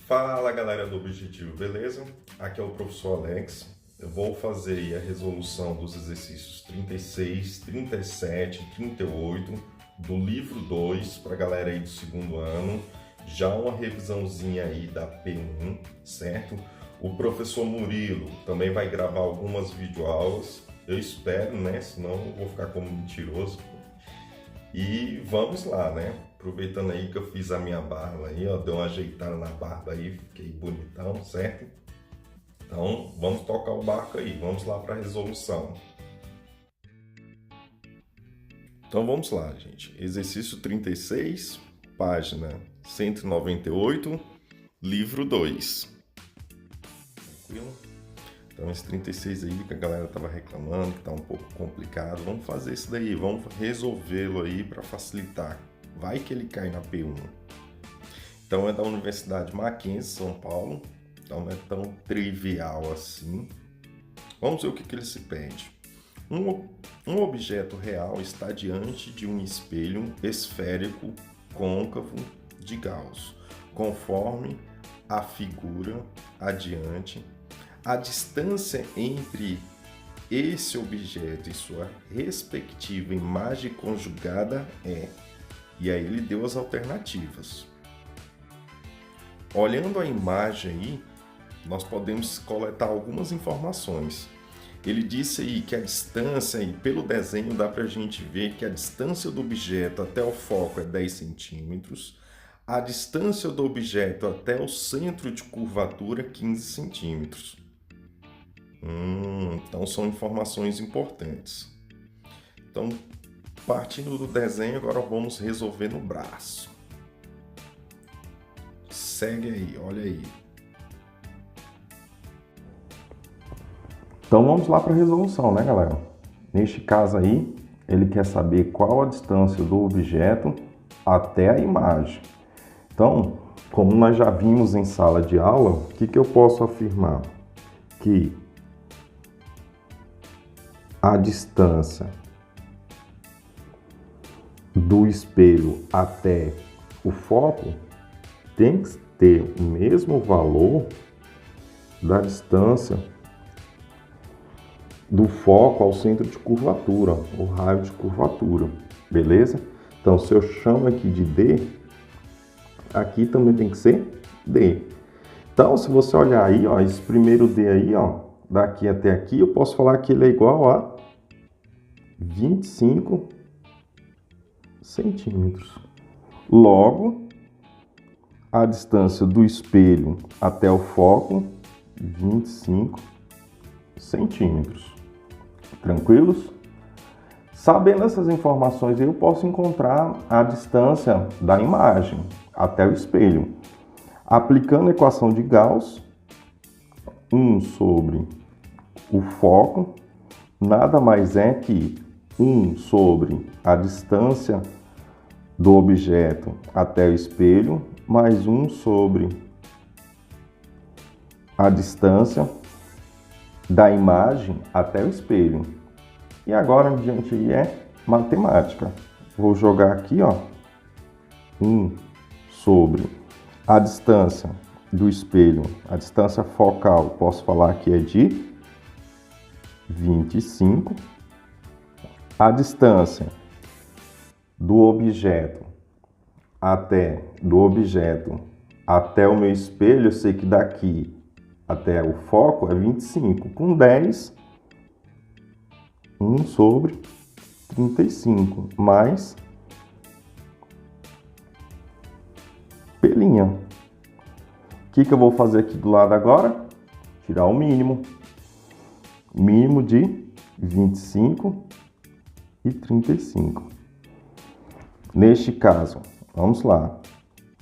Fala galera do Objetivo, beleza? Aqui é o professor Alex. Eu vou fazer aí a resolução dos exercícios 36, 37 e 38 do livro 2 para a galera aí do segundo ano. Já uma revisãozinha aí da P1, certo? O professor Murilo também vai gravar algumas videoaulas. Eu espero, né? Senão eu vou ficar como mentiroso. E vamos lá, né? Aproveitando aí que eu fiz a minha barba aí, ó, dei uma ajeitada na barba aí, fiquei bonitão, certo? Então, vamos tocar o barco aí, vamos lá para a resolução. Então, vamos lá, gente. Exercício 36, página 198, livro 2. Tranquilo? Então, esse 36 aí que a galera tava reclamando, que tá um pouco complicado, vamos fazer isso daí, vamos resolvê-lo aí para facilitar. Vai que ele cai na P1. Então, é da Universidade Mackenzie, São Paulo. Então, não é tão trivial assim. Vamos ver o que ele se pede. Um objeto real está diante de um espelho esférico côncavo de Gauss. Conforme a figura adiante, a distância entre esse objeto e sua respectiva imagem conjugada é... E aí ele deu as alternativas. Olhando a imagem aí, nós podemos coletar algumas informações. Ele disse aí que a distância, e pelo desenho dá para a gente ver que a distância do objeto até o foco é 10 centímetros, a distância do objeto até o centro de curvatura é 15 centímetros. Então são informações importantes. Então, partindo do desenho, agora vamos resolver no braço. Segue aí, olha aí. Então vamos lá para a resolução, né, galera? Neste caso aí, ele quer saber qual a distância do objeto até a imagem. Então, como nós já vimos em sala de aula, o que eu posso afirmar? Que a distância do espelho até o foco tem que ter o mesmo valor da distância do foco ao centro de curvatura, o raio de curvatura, beleza? Então, se eu chamo aqui de D, aqui também tem que ser D. Então, se você olhar aí, ó, esse primeiro D aí, ó, daqui até aqui, eu posso falar que ele é igual a 25 centímetros. Logo, a distância do espelho até o foco, 25 centímetros. Tranquilos? Sabendo essas informações, eu posso encontrar a distância da imagem até o espelho. Aplicando a equação de Gauss, 1 sobre o foco, nada mais é que 1 sobre a distância do objeto até o espelho, mais 1 sobre a distância da imagem até o espelho. E agora em diante aí é matemática. Vou jogar aqui, ó, 1 sobre a distância do espelho, a distância focal, posso falar que é de 25. A distância do objeto até o meu espelho, eu sei que daqui até o foco é 25. Com 10, 1 sobre 35, mais pelinha. O que eu vou fazer aqui do lado agora? Tirar o mínimo. Mínimo de 25 e 35. Neste caso, vamos lá.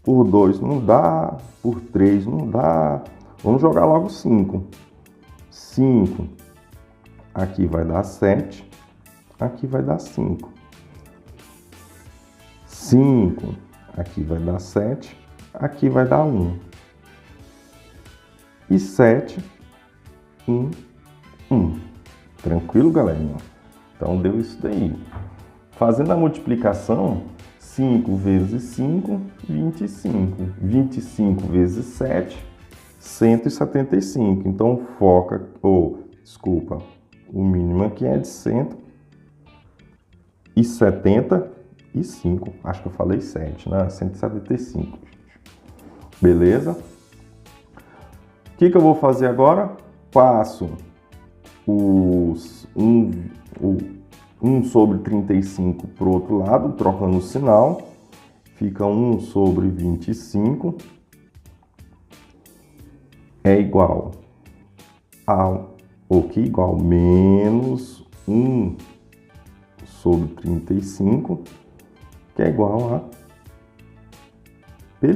Por 2 não dá, por 3 não dá. Vamos jogar logo 5. 5. Aqui vai dar 7. Aqui vai dar 5. 5. Aqui vai dar 7. Aqui vai dar 1. E 7. 1. 1. Tranquilo, galerinha? Então, deu isso daí. Fazendo a multiplicação, 5 vezes 5, 25. 25 vezes 7, 175. Então, foca, desculpa, o mínimo aqui é de 175. Acho que eu falei 7, né? 175. Beleza? O que eu vou fazer agora? Passo os 1 sobre 35 para o outro lado, trocando o sinal. Fica 1 sobre 25 é igual o que igual menos 1 sobre 35, que é igual a P'.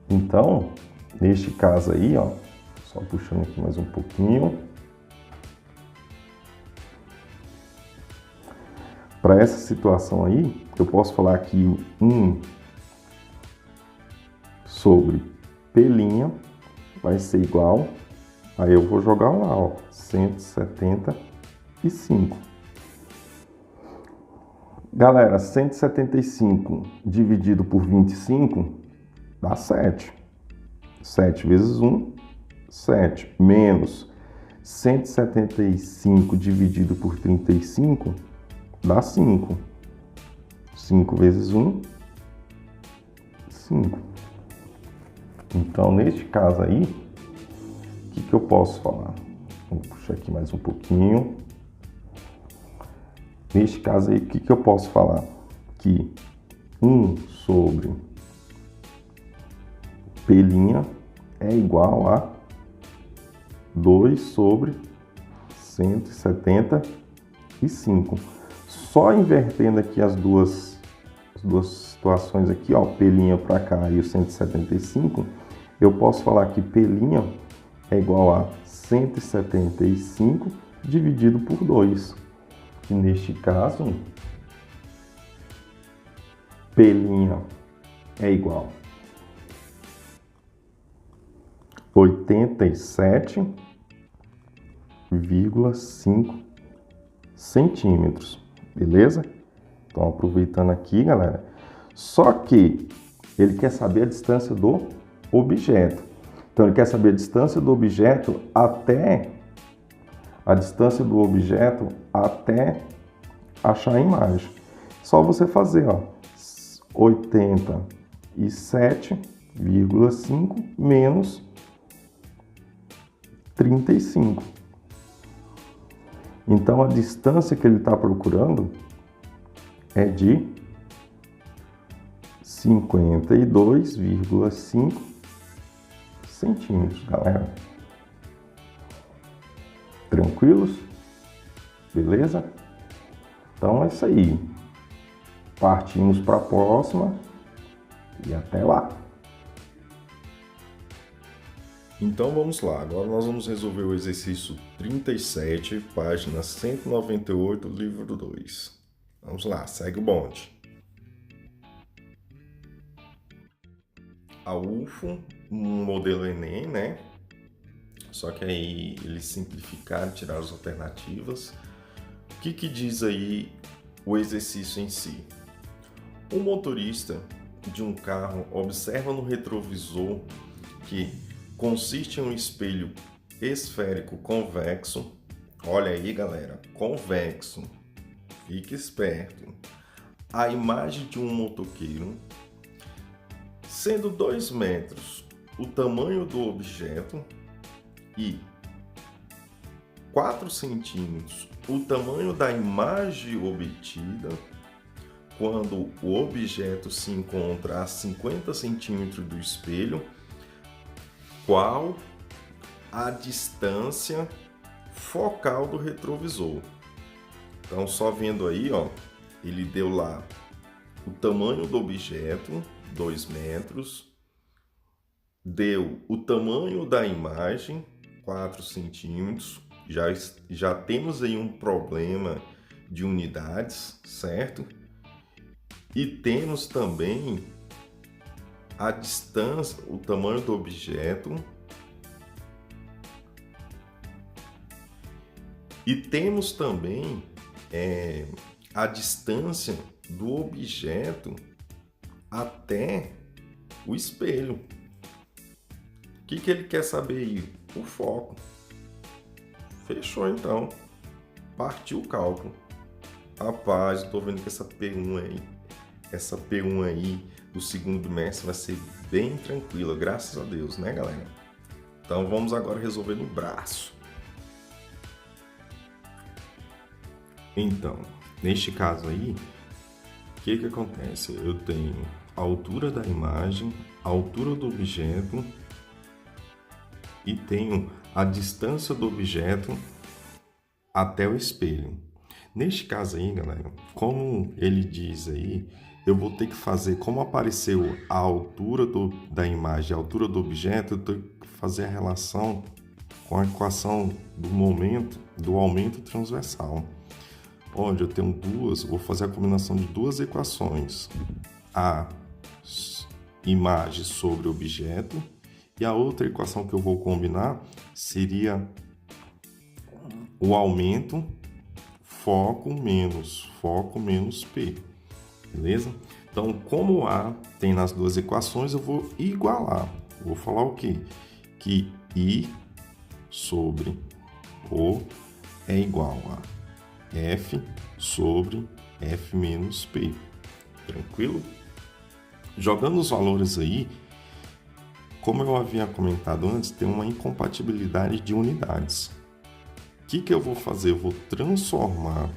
Então, neste caso aí, ó, só puxando aqui mais um pouquinho. Para essa situação aí, eu posso falar que 1 sobre P' vai ser igual, aí eu vou jogar lá, ó, 175. Galera, 175 dividido por 25 dá 7. 7 vezes 1, 7. Menos 175 dividido por 35 dá 5. 5 vezes 1, 5. Então, neste caso aí, o que eu posso falar? Vou puxar aqui mais um pouquinho. Neste caso aí, o que eu posso falar? Que 1 sobre P' é igual a 2 sobre 175. Só invertendo aqui as duas situações aqui, ó, P' para cá e o 175, eu posso falar que P' é igual a 175 dividido por 2. E neste caso, P' é igual a 87,5 centímetros, beleza? Então, aproveitando aqui, galera, só que ele quer saber a distância do objeto. Então, ele quer saber a distância do objeto até achar a imagem. Só você fazer, ó, 87,5 menos 35. Então, a distância que ele está procurando é de 52,5 centímetros, galera. Tranquilos? Beleza? Então é isso aí. Partimos para a próxima e até lá. Então vamos lá. Agora nós vamos resolver o exercício 37, página 198, livro 2. Vamos lá, segue o bonde. A UFO, um modelo Enem, né? Só que aí eles simplificaram, tiraram as alternativas. O que diz aí o exercício em si? O motorista de um carro observa no retrovisor que consiste em um espelho esférico convexo. Olha aí, galera, convexo. Fique esperto. A imagem de um motoqueiro, sendo 2 metros o tamanho do objeto e 4 centímetros o tamanho da imagem obtida quando o objeto se encontra a 50 centímetros do espelho, qual a distância focal do retrovisor. Então, só vendo aí, ó, ele deu lá o tamanho do objeto, 2 metros, deu o tamanho da imagem, 4 centímetros, já temos aí um problema de unidades, certo? E temos também a distância, o tamanho do objeto, e temos também a distância do objeto até o espelho. O que ele quer saber aí? O foco. Fechou então. Partiu o cálculo. Rapaz, eu tô vendo que essa P1 aí do segundo bimestre vai ser bem tranquila, graças a Deus, né, galera? Então vamos agora resolver no braço. Então, neste caso aí, o que acontece? Eu tenho a altura da imagem, a altura do objeto e tenho a distância do objeto até o espelho. Neste caso aí, galera, como ele diz aí, eu vou ter que fazer, como apareceu a altura da imagem, a altura do objeto, eu tenho que fazer a relação com a equação do aumento transversal. Onde eu tenho vou fazer a combinação de duas equações. A imagem sobre o objeto e a outra equação que eu vou combinar seria o aumento foco menos P, beleza? Então, como A tem nas duas equações, eu vou igualar. Vou falar o quê? Que I sobre O é igual a F sobre F menos P. Tranquilo? Jogando os valores aí, como eu havia comentado antes, tem uma incompatibilidade de unidades. O que eu vou fazer? Eu vou transformar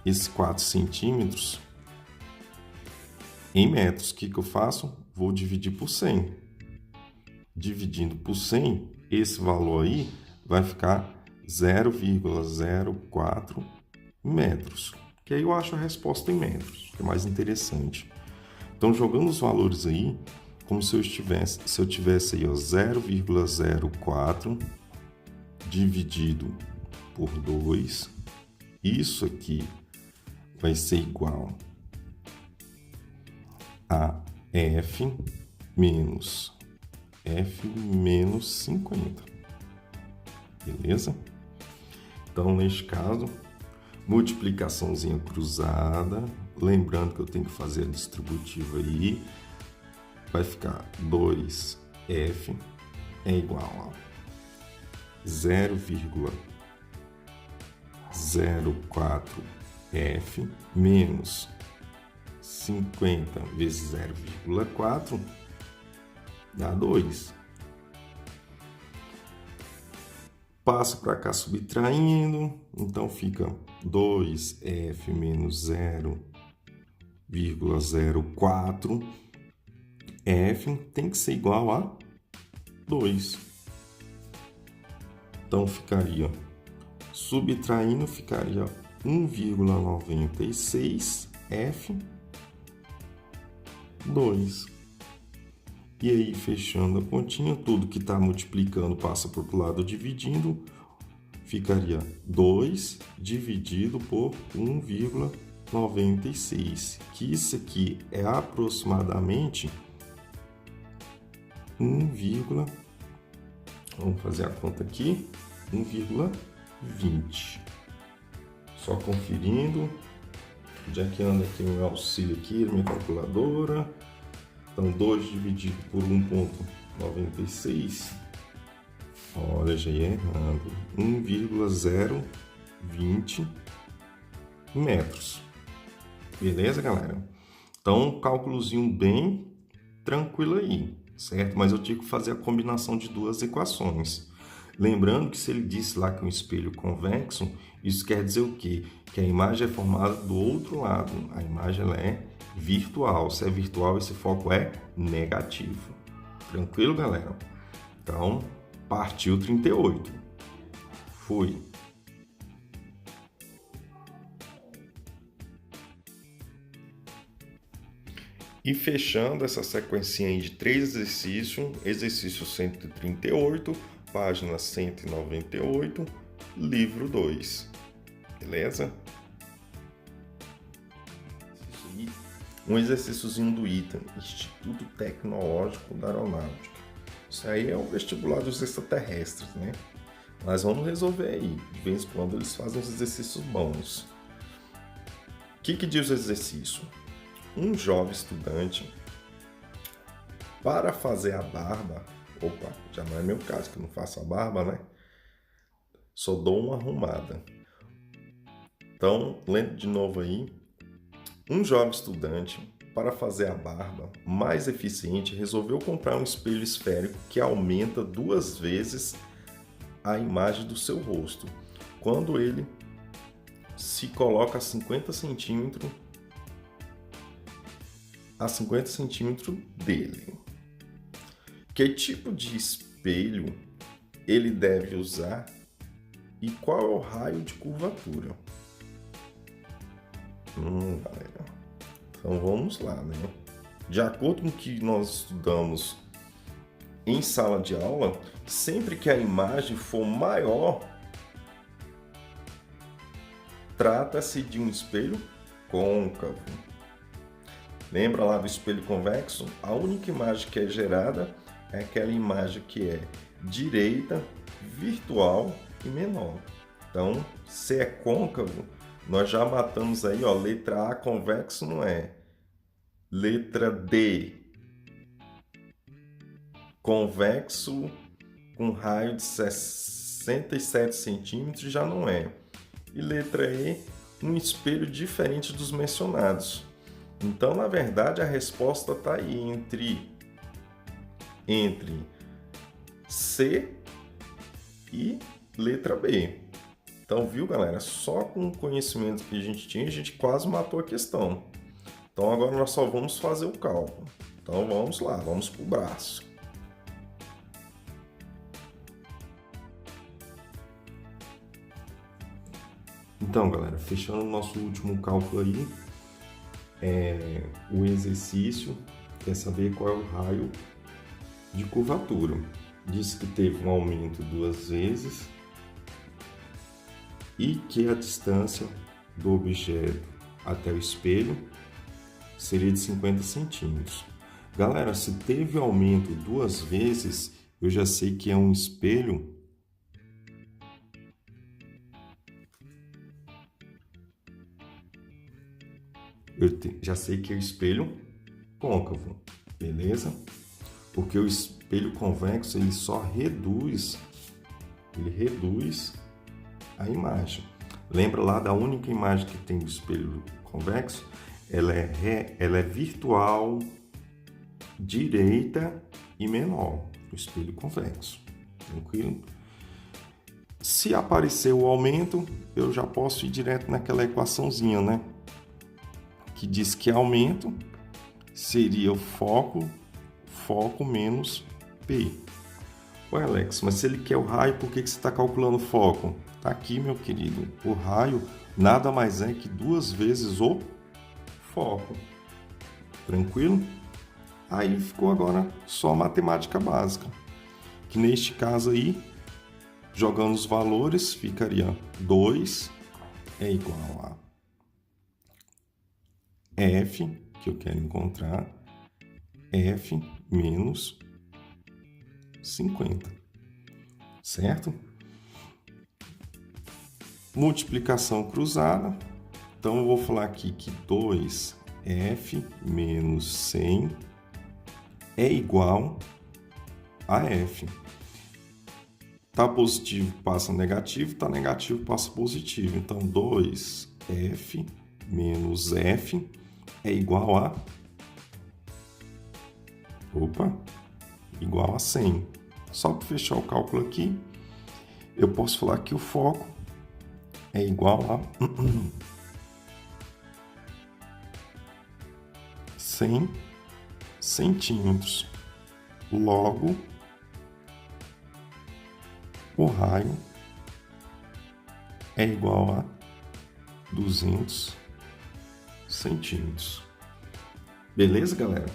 esses 4 centímetros em metros. O que eu faço? Vou dividir por 100. Dividindo por 100, esse valor aí vai ficar 0,04 metros. Que aí eu acho a resposta em metros, que é mais interessante. Então, jogando os valores aí, como se eu tivesse aí 0,04 dividido por 2, isso aqui vai ser igual a F menos 50. Beleza? Então, neste caso, multiplicaçãozinha cruzada. Lembrando que eu tenho que fazer a distributiva aí. Vai ficar 2F é igual a 0,04F menos 50 vezes 0,4 dá 2. Passo para cá subtraindo, então fica 2F menos 0,04. F tem que ser igual a 2. Então ficaria, subtraindo, ficaria 1,96 F 2. E aí, fechando a continha, tudo que está multiplicando passa para o outro lado dividindo, ficaria 2 dividido por 1,96, que isso aqui é aproximadamente 1, vamos fazer a conta aqui, 1,20. Só conferindo, já que anda aqui o meu auxílio aqui, minha calculadora. Então, 2 dividido por 1,96, olha, já ia errando, 1,020 metros. Beleza, galera? Então, um cálculozinho bem tranquilo aí, certo? Mas eu tive que fazer a combinação de duas equações. Lembrando que se ele disse lá que é um espelho convexo, isso quer dizer o quê? Que a imagem é formada do outro lado. A imagem ela é virtual. Se é virtual, esse foco é negativo. Tranquilo, galera? Então, partiu 38. Fui. E fechando essa sequencinha aí de 3 exercícios, exercício 138, página 198, livro 2. Beleza? Um exercíciozinho do ITA, Instituto Tecnológico da Aeronáutica. Isso aí é o vestibular dos extraterrestres, né? Mas vamos resolver aí. De vez em quando eles fazem uns exercícios bons. que diz o exercício? Um jovem estudante, para fazer a barba, opa, já não é meu caso, que eu não faço a barba, né? Só dou uma arrumada. Então, lendo de novo aí, um jovem estudante, para fazer a barba mais eficiente, resolveu comprar um espelho esférico que aumenta 2 vezes a imagem do seu rosto, quando ele se coloca a 50 centímetros dele. Que tipo de espelho ele deve usar e qual é o raio de curvatura? Galera. Então vamos lá, né? De acordo com o que nós estudamos em sala de aula, sempre que a imagem for maior, trata-se de um espelho côncavo. Lembra lá do espelho convexo? A única imagem que é gerada é aquela imagem que é direita, virtual e menor. Então, se é côncavo, nós já matamos aí, ó, letra A, convexo não é. Letra D, convexo com raio de 67 centímetros já não é. E letra E, um espelho diferente dos mencionados. Então, na verdade, a resposta está aí entre C e letra B. Então, viu, galera? Só com o conhecimento que a gente tinha, a gente quase matou a questão. Então, agora nós só vamos fazer o cálculo. Então, vamos lá, vamos para o braço. Então, galera, fechando o nosso último cálculo aí, o exercício quer saber qual é o raio de curvatura. Diz que teve um aumento 2 vezes e que a distância do objeto até o espelho seria de 50 centímetros. Galera, se teve aumento 2 vezes, eu já sei que é um espelho já sei que é o espelho côncavo, beleza? Porque o espelho convexo ele só reduz a imagem. Lembra lá da única imagem que tem do espelho convexo? Ela é virtual, direita e menor, o espelho convexo. Tranquilo? Se aparecer o aumento, eu já posso ir direto naquela equaçãozinha, né? Que diz que aumento seria o foco menos P. Ué, Alex, mas se ele quer o raio, por que você está calculando o foco? Tá aqui, meu querido. O raio nada mais é que 2 vezes o foco. Tranquilo? Aí ficou agora só a matemática básica. Que neste caso aí, jogando os valores, ficaria 2 é igual a F, que eu quero encontrar, F menos 50, certo? Multiplicação cruzada, então eu vou falar aqui que 2F menos 100 é igual a F. Tá positivo, passa negativo, tá negativo, passa positivo. Então, 2F menos F é igual a... igual a 100. Só para fechar o cálculo aqui, eu posso falar que o foco é igual a 100 centímetros. Logo, o raio é igual a 200 centímetros. Beleza, galera?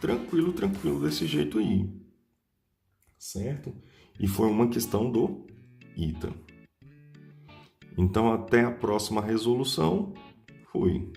Tranquilo desse jeito aí. Certo? E foi uma questão do ITA. Então, até a próxima resolução. Fui.